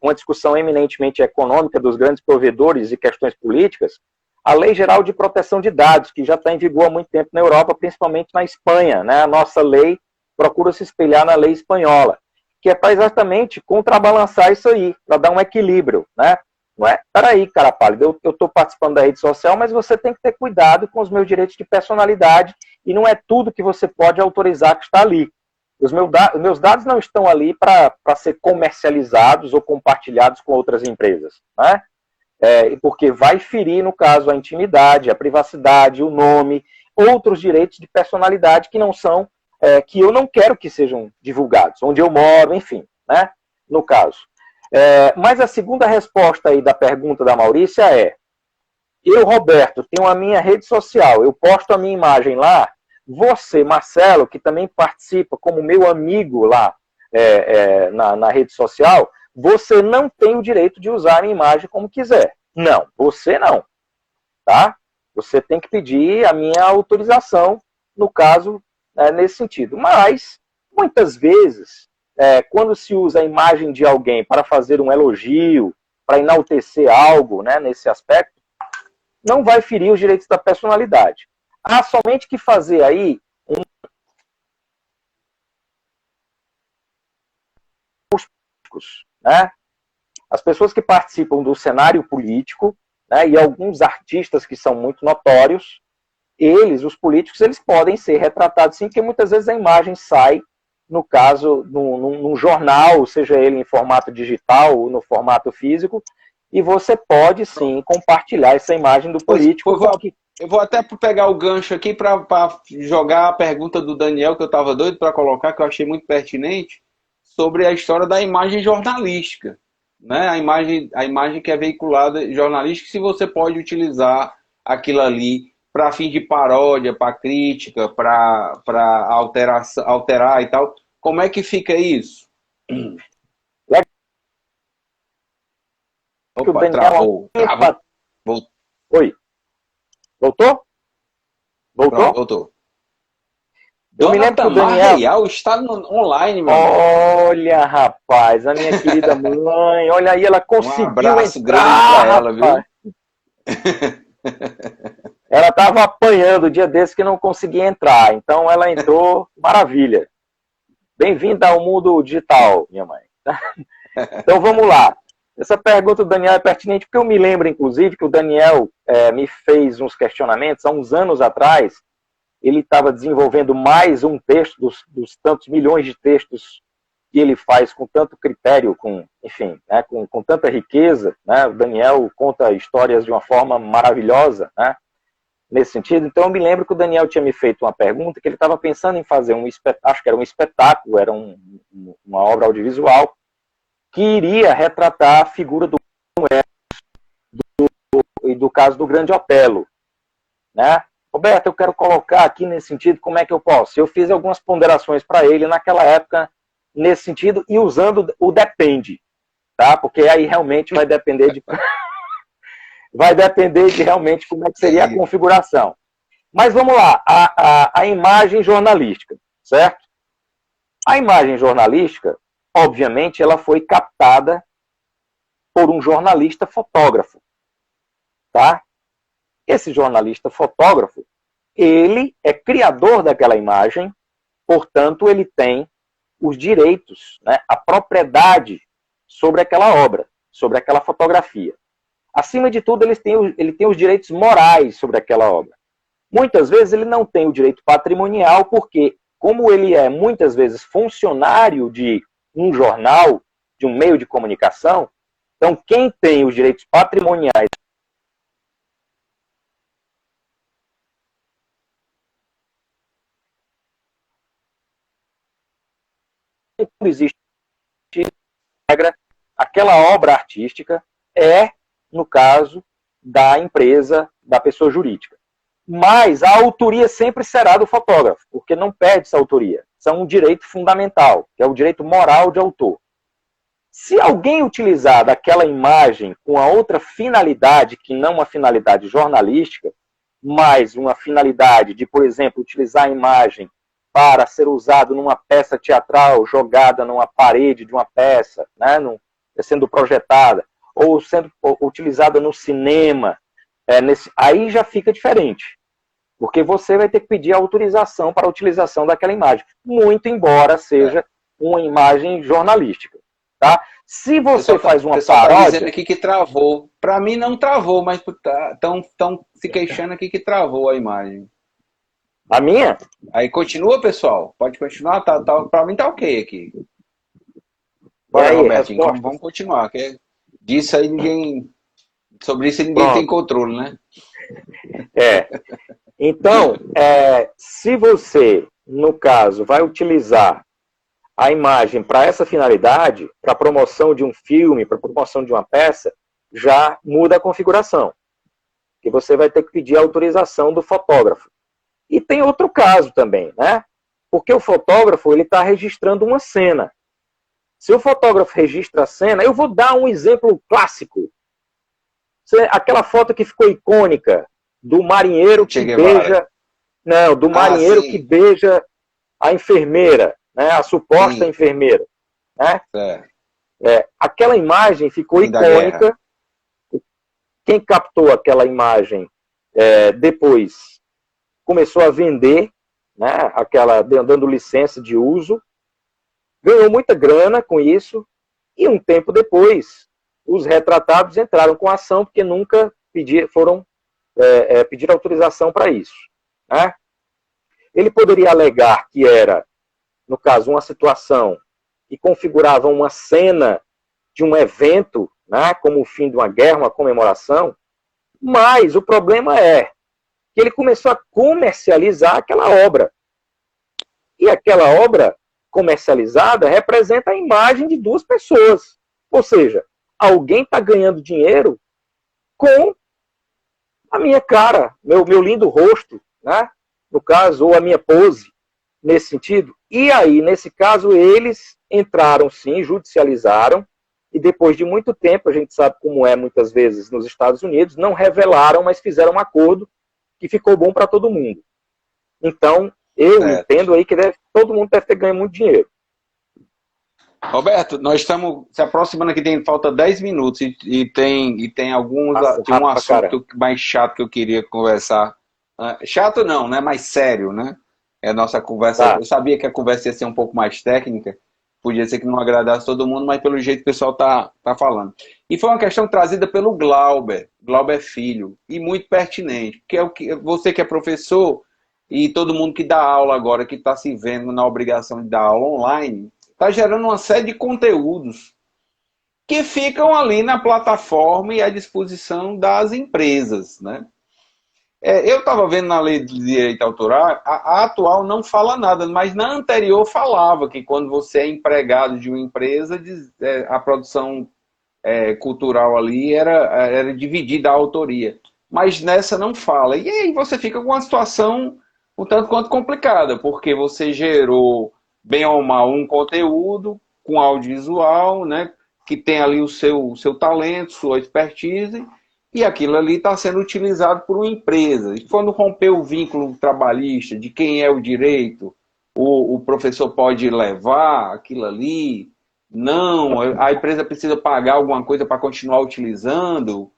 uma discussão eminentemente econômica dos grandes provedores e questões políticas, a Lei Geral de Proteção de Dados, que já está em vigor há muito tempo na Europa, principalmente na Espanha, né? A nossa lei procura se espelhar na lei espanhola, que é para exatamente contrabalançar isso aí, para dar um equilíbrio, né? Não é? Peraí, cara pálido, eu estou participando da rede social, mas você tem que ter cuidado com os meus direitos de personalidade, e não é tudo que você pode autorizar que está ali. Os meus dados não estão ali para ser comercializados ou compartilhados com outras empresas, né? Porque vai ferir, no caso, a intimidade, a privacidade, o nome, outros direitos de personalidade que não são, que eu não quero que sejam divulgados, onde eu moro, enfim, né? No caso. Mas a segunda resposta aí da pergunta da Maurícia eu, Roberto, tenho a minha rede social, eu posto a minha imagem lá. Você, Marcelo, que também participa como meu amigo lá na rede social, você não tem o direito de usar a minha imagem como quiser. Não, você não. Tá? Você tem que pedir a minha autorização, no caso, nesse sentido. Mas, muitas vezes, quando se usa a imagem de alguém para fazer um elogio, para enaltecer algo, né, nesse aspecto, não vai ferir os direitos da personalidade. Há somente que fazer aí né? As pessoas que participam do cenário político, né, e alguns artistas que são muito notórios, os políticos, eles podem ser retratados sim, porque muitas vezes a imagem sai, no caso, num jornal, seja ele em formato digital ou no formato físico, e você pode sim compartilhar essa imagem do político. Eu vou até pegar o gancho aqui para jogar a pergunta do Daniel, que eu estava doido para colocar, que eu achei muito pertinente, sobre a história da imagem jornalística, né? A imagem que é veiculada jornalística, se você pode utilizar aquilo ali para fim de paródia, para crítica, para alterar e tal. Como é que fica isso? Opa, travou. Oi. Voltou? Pronto, voltou. Eu me lembro que o Daniel... Real está online, meu Olha, rapaz, a minha querida mãe, olha aí, ela conseguiu abraço entrar, grande pra ela, rapaz. Ela estava apanhando o dia desse que não conseguia entrar, então ela entrou, maravilha. Bem-vinda ao mundo digital, minha mãe. Então vamos lá. Essa pergunta do Daniel é pertinente porque eu me lembro, inclusive, que o Daniel me fez uns questionamentos há uns anos atrás. Ele estava desenvolvendo mais um texto dos tantos milhões de textos que ele faz com tanto critério, enfim, né, com tanta riqueza, né? O Daniel conta histórias de uma forma maravilhosa, né, nesse sentido. Então eu me lembro que o Daniel tinha me feito uma pergunta que ele estava pensando em fazer acho que era um espetáculo, era uma obra audiovisual que iria retratar a figura do caso do Grande Otelo, né? Roberto, eu quero colocar aqui nesse sentido, como é que eu posso? Eu fiz algumas ponderações para ele naquela época, nesse sentido, e usando o depende, tá? Porque aí realmente vai depender de realmente como é que seria a configuração. Mas vamos lá, a imagem jornalística, certo? A imagem jornalística, obviamente, ela foi captada por um jornalista fotógrafo, tá? Esse jornalista fotógrafo, ele é criador daquela imagem, portanto, ele tem os direitos, né, a propriedade sobre aquela obra, sobre aquela fotografia. Acima de tudo, ele tem os direitos morais sobre aquela obra. Muitas vezes ele não tem o direito patrimonial, porque, como ele é muitas vezes funcionário de um jornal, de um meio de comunicação, então quem tem os direitos patrimoniais não existe regra, aquela obra artística é, no caso, da empresa, da pessoa jurídica. Mas a autoria sempre será do fotógrafo, porque não perde essa autoria. Isso é um direito fundamental, que é o direito moral de autor. Se alguém utilizar daquela imagem com a outra finalidade, que não uma finalidade jornalística, mas uma finalidade de, por exemplo, utilizar a imagem para ser usado numa peça teatral, jogada numa parede de uma peça, né, sendo projetada, ou sendo utilizada no cinema, aí já fica diferente. Porque você vai ter que pedir autorização para a utilização daquela imagem, muito embora seja uma imagem jornalística. Tá? Se você faz uma paródia... Tá dizendo aqui que travou. Para mim não travou, mas estão se queixando aqui que travou a imagem. A minha? Aí continua, pessoal. Pode continuar. Para mim tá ok aqui. Bora, aí, Robertinho, vamos continuar. Disso aí sobre isso ninguém tem controle, né? Então, se você, no caso, vai utilizar a imagem para essa finalidade, para promoção de um filme, para promoção de uma peça, já muda a configuração. Que você vai ter que pedir a autorização do fotógrafo. E tem outro caso também, né? Porque o fotógrafo ele está registrando uma cena. Se o fotógrafo registra a cena, eu vou dar um exemplo clássico. Aquela foto que ficou icônica do marinheiro que beija... Não, do marinheiro que beija a enfermeira, né? A suposta enfermeira. Né? Aquela imagem ficou icônica. Quem captou aquela imagem depois começou a vender, né? Dando licença de uso, ganhou muita grana com isso, e um tempo depois, os retratados entraram com ação, porque nunca foram pedir autorização para isso. Né? Ele poderia alegar que era, no caso, uma situação que configurava uma cena de um evento, né, como o fim de uma guerra, uma comemoração, mas o problema é que ele começou a comercializar aquela obra. E aquela obra comercializada representa a imagem de duas pessoas. Ou seja, alguém está ganhando dinheiro com a minha cara, meu lindo rosto, né? No caso, ou a minha pose, nesse sentido. E aí, nesse caso, eles entraram sim, judicializaram, e depois de muito tempo, a gente sabe como é muitas vezes nos Estados Unidos, não revelaram, mas fizeram um acordo que ficou bom para todo mundo. Então, eu entendo aí que todo mundo deve ter ganho muito dinheiro. Roberto, nós estamos se aproximando aqui, falta 10 minutos e tem um assunto mais chato que eu queria conversar. Chato não, né? Mais sério, né? É a nossa conversa. Tá. Eu sabia que a conversa ia ser um pouco mais técnica, podia ser que não agradasse todo mundo, mas pelo jeito o pessoal tá falando. E foi uma questão trazida pelo Glauber Filho, e muito pertinente, porque é o que você que é professor e todo mundo que dá aula agora, que está se vendo na obrigação de dar aula online, está gerando uma série de conteúdos que ficam ali na plataforma e à disposição das empresas, né? Eu estava vendo na lei de direito autoral, a atual não fala nada, mas na anterior falava que quando você é empregado de uma empresa, a produção cultural ali era dividida a autoria. Mas nessa não fala. E aí você fica com uma situação um tanto quanto complicada, porque você gerou, bem ou mal, um conteúdo com audiovisual, né, que tem ali o seu talento, sua expertise, e aquilo ali está sendo utilizado por uma empresa. E quando romper o vínculo trabalhista de quem é o direito, o professor pode levar aquilo ali, não, a empresa precisa pagar alguma coisa para continuar utilizando.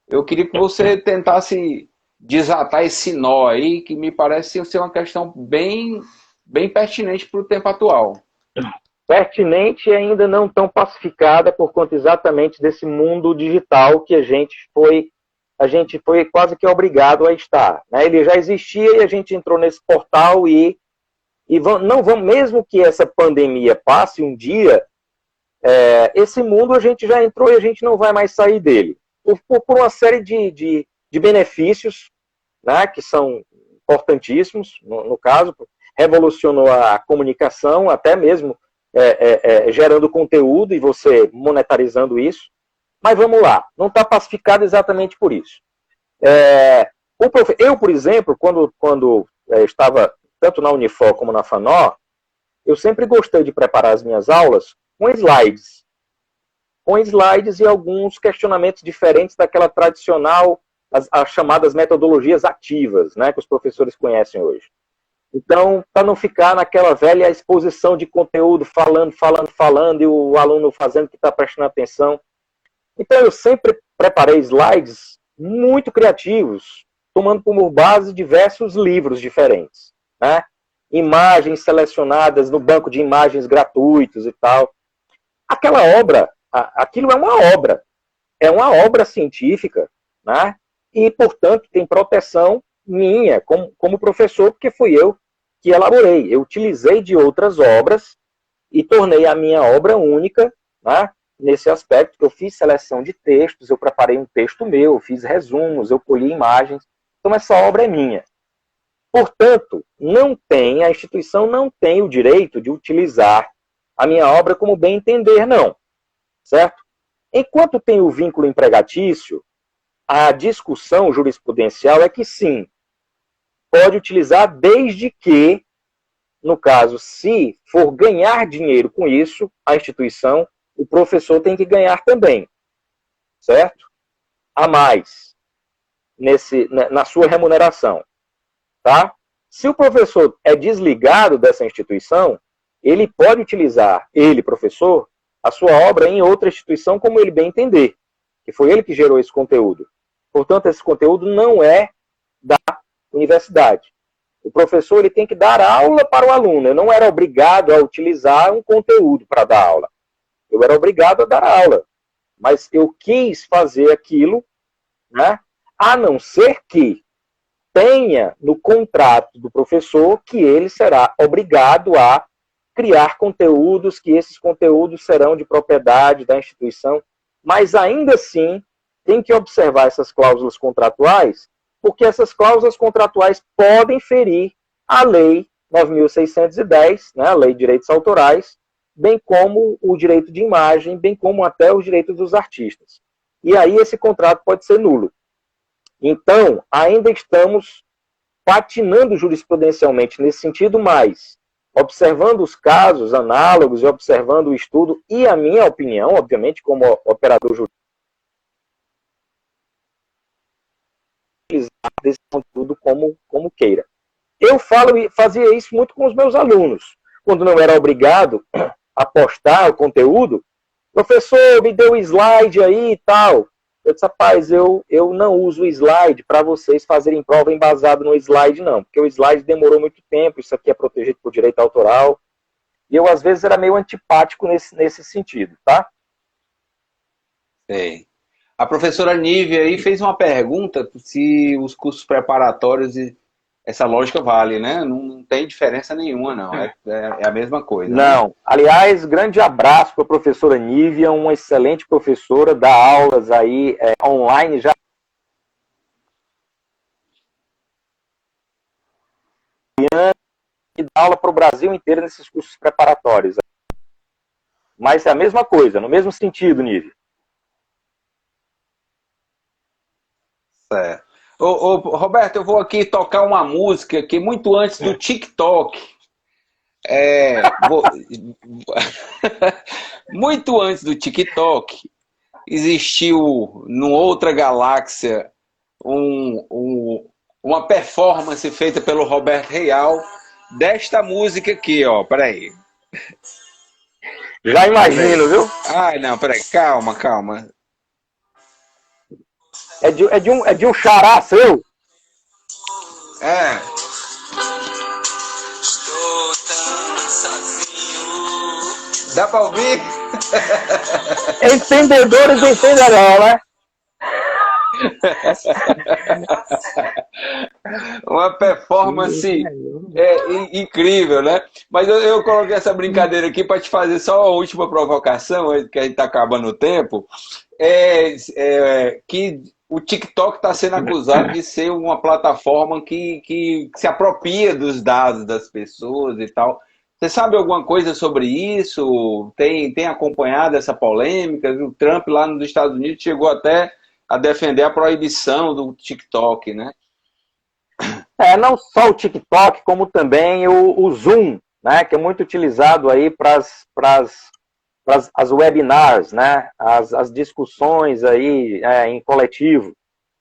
Eu queria que você tentasse desatar esse nó aí, que me parece ser uma questão bem, bem pertinente para o tempo atual. Pertinente e ainda não tão pacificada por conta exatamente desse mundo digital que a gente foi quase que obrigado a estar, né? Ele já existia e a gente entrou nesse portal não vamos, mesmo que essa pandemia passe um dia, esse mundo a gente já entrou e a gente não vai mais sair dele. Por uma série de benefícios, né, que são importantíssimos, no caso, revolucionou a comunicação, até mesmo gerando conteúdo e você monetarizando isso. Mas vamos lá, não está pacificado exatamente por isso. Eu, por exemplo, quando estava tanto na Unifor como na FANO, eu sempre gostei de preparar as minhas aulas com slides e alguns questionamentos diferentes daquela tradicional, as chamadas metodologias ativas, né, que os professores conhecem hoje. Então, para não ficar naquela velha exposição de conteúdo, falando, e o aluno fazendo que está prestando atenção. Então, eu sempre preparei slides muito criativos, tomando como base diversos livros diferentes, né? Imagens selecionadas no banco de imagens gratuitos e tal. Aquela obra, aquilo é uma obra científica, né? E, portanto, tem proteção minha como professor, porque fui eu que elaborei. Eu utilizei de outras obras e tornei a minha obra única, né? Nesse aspecto, que eu fiz seleção de textos, eu preparei um texto meu, eu fiz resumos, eu colhi imagens. Então, essa obra é minha. Portanto, a instituição não tem o direito de utilizar a minha obra como bem entender, não. Certo? Enquanto tem o vínculo empregatício, a discussão jurisprudencial é que sim, pode utilizar desde que, no caso, se for ganhar dinheiro com isso, a instituição, o professor tem que ganhar também, certo? A mais, na sua remuneração, tá? Se o professor é desligado dessa instituição, ele pode utilizar, professor, a sua obra em outra instituição como ele bem entender, que foi ele que gerou esse conteúdo. Portanto, esse conteúdo não é da universidade. O professor ele tem que dar aula para o aluno. Eu não era obrigado a utilizar um conteúdo para dar aula. Eu era obrigado a dar aula. Mas eu quis fazer aquilo, né, a não ser que tenha no contrato do professor que ele será obrigado a criar conteúdos, que esses conteúdos serão de propriedade da instituição. Mas ainda assim, tem que observar essas cláusulas contratuais, porque essas cláusulas contratuais podem ferir a Lei 9.610, né, a Lei de Direitos Autorais, bem como o direito de imagem, bem como até os direitos dos artistas. E aí esse contrato pode ser nulo. Então, ainda estamos patinando jurisprudencialmente nesse sentido, mas observando os casos análogos e observando o estudo e a minha opinião, obviamente, como operador jurídico, desse conteúdo como queira. Eu fazia isso muito com os meus alunos. Quando não era obrigado a postar o conteúdo, professor, me deu o slide aí e tal. Eu disse, rapaz, eu não uso o slide para vocês fazerem prova embasada no slide, não, porque o slide demorou muito tempo, isso aqui é protegido por direito autoral, e eu, às vezes, era meio antipático nesse sentido, tá? Sei. A professora Nívia aí fez uma pergunta se os cursos preparatórios, essa lógica vale, né? Não tem diferença nenhuma, não. É a mesma coisa. Não. Né? Aliás, grande abraço para a professora Nívia, uma excelente professora, dá aulas aí online já. E dá aula para o Brasil inteiro nesses cursos preparatórios. Mas é a mesma coisa, no mesmo sentido, Nívia. Certo. Ô, Roberto, eu vou aqui tocar uma música que muito antes do TikTok. Muito antes do TikTok, existiu, numa outra galáxia, uma performance feita pelo Roberto Real desta música aqui, ó. Peraí. Já imagino, viu? Ai, não, peraí, calma. É de um xará seu? É. Estou tão sozinho. Dá pra ouvir? Entendedores entenderão, né? Uma performance incrível, né? Mas eu coloquei essa brincadeira aqui para te fazer só a última provocação, que a gente está acabando o tempo, que o TikTok está sendo acusado de ser uma plataforma que se apropria dos dados das pessoas e tal. Você sabe alguma coisa sobre isso? Tem acompanhado essa polêmica? O Trump lá nos Estados Unidos chegou até a defender a proibição do TikTok, né? Não só o TikTok, como também o Zoom, né, que é muito utilizado aí para as webinars, né, as discussões aí em coletivo.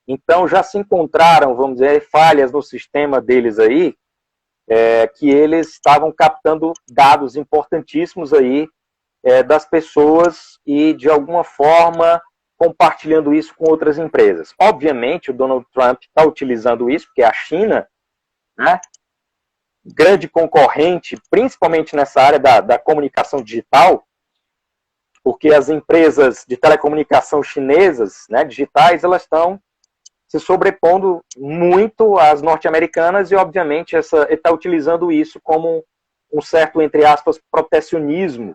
Então já se encontraram, vamos dizer, falhas no sistema deles aí, que eles estavam captando dados importantíssimos aí das pessoas e de alguma forma compartilhando isso com outras empresas. Obviamente, o Donald Trump está utilizando isso, porque a China, né, grande concorrente, principalmente nessa área da comunicação digital, porque as empresas de telecomunicação chinesas, né, digitais, elas estão se sobrepondo muito às norte-americanas e, obviamente, ele está utilizando isso como um certo, entre aspas, protecionismo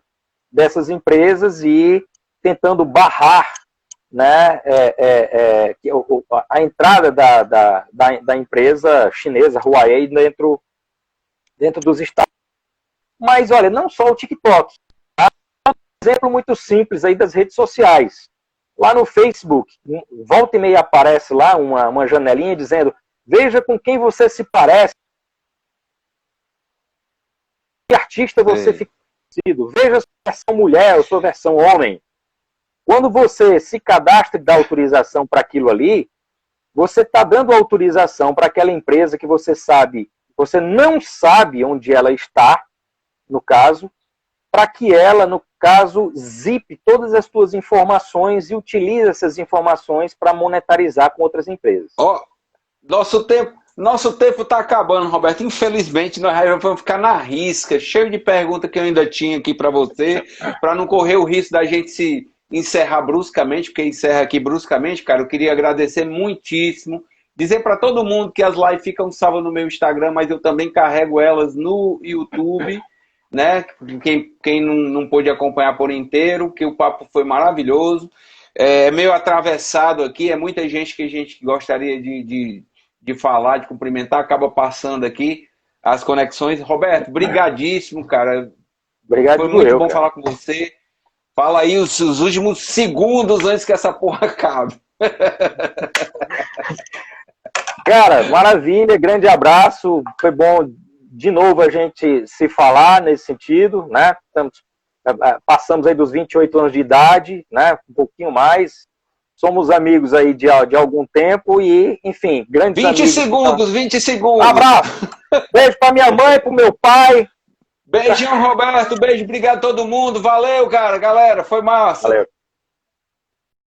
dessas empresas e tentando barrar, né, a entrada da empresa chinesa Huawei dentro dos Estados Unidos. Mas, olha, não só o TikTok. Tá? Um exemplo muito simples aí das redes sociais. Lá no Facebook, volta e meia aparece lá uma janelinha dizendo: veja com quem você se parece, que artista você fica parecido, veja a sua versão mulher ou sua versão homem. Quando você se cadastra e dá autorização para aquilo ali, você está dando autorização para aquela empresa que você não sabe onde ela está, no caso, para que ela, no caso, zipe todas as suas informações e utilize essas informações para monetarizar com outras empresas. Nosso tempo está acabando, Roberto. Infelizmente, nós vamos ficar na risca, cheio de perguntas que eu ainda tinha aqui para você, para não correr o risco da gente se encerrar bruscamente, porque encerra aqui bruscamente, cara. Eu queria agradecer muitíssimo, dizer para todo mundo que as lives ficam salvas no meu Instagram, mas eu também carrego elas no YouTube, né? Quem não pôde acompanhar por inteiro, que o papo foi maravilhoso. É meio atravessado aqui, é muita gente que a gente gostaria de falar, de cumprimentar, acaba passando aqui as conexões. Roberto, brigadíssimo, cara. Obrigado. Foi muito bom falar com você. Fala aí os últimos segundos antes que essa porra acabe. Cara, maravilha, grande abraço. Foi bom de novo a gente se falar nesse sentido, né? Passamos aí dos 28 anos de idade, né? Um pouquinho mais. Somos amigos aí de algum tempo e, enfim, grandes 20 amigos. 20 segundos. Abraço. Beijo pra minha mãe, pro meu pai. Beijinho, Roberto. Beijo, obrigado a todo mundo. Valeu, cara, galera. Foi massa. Valeu.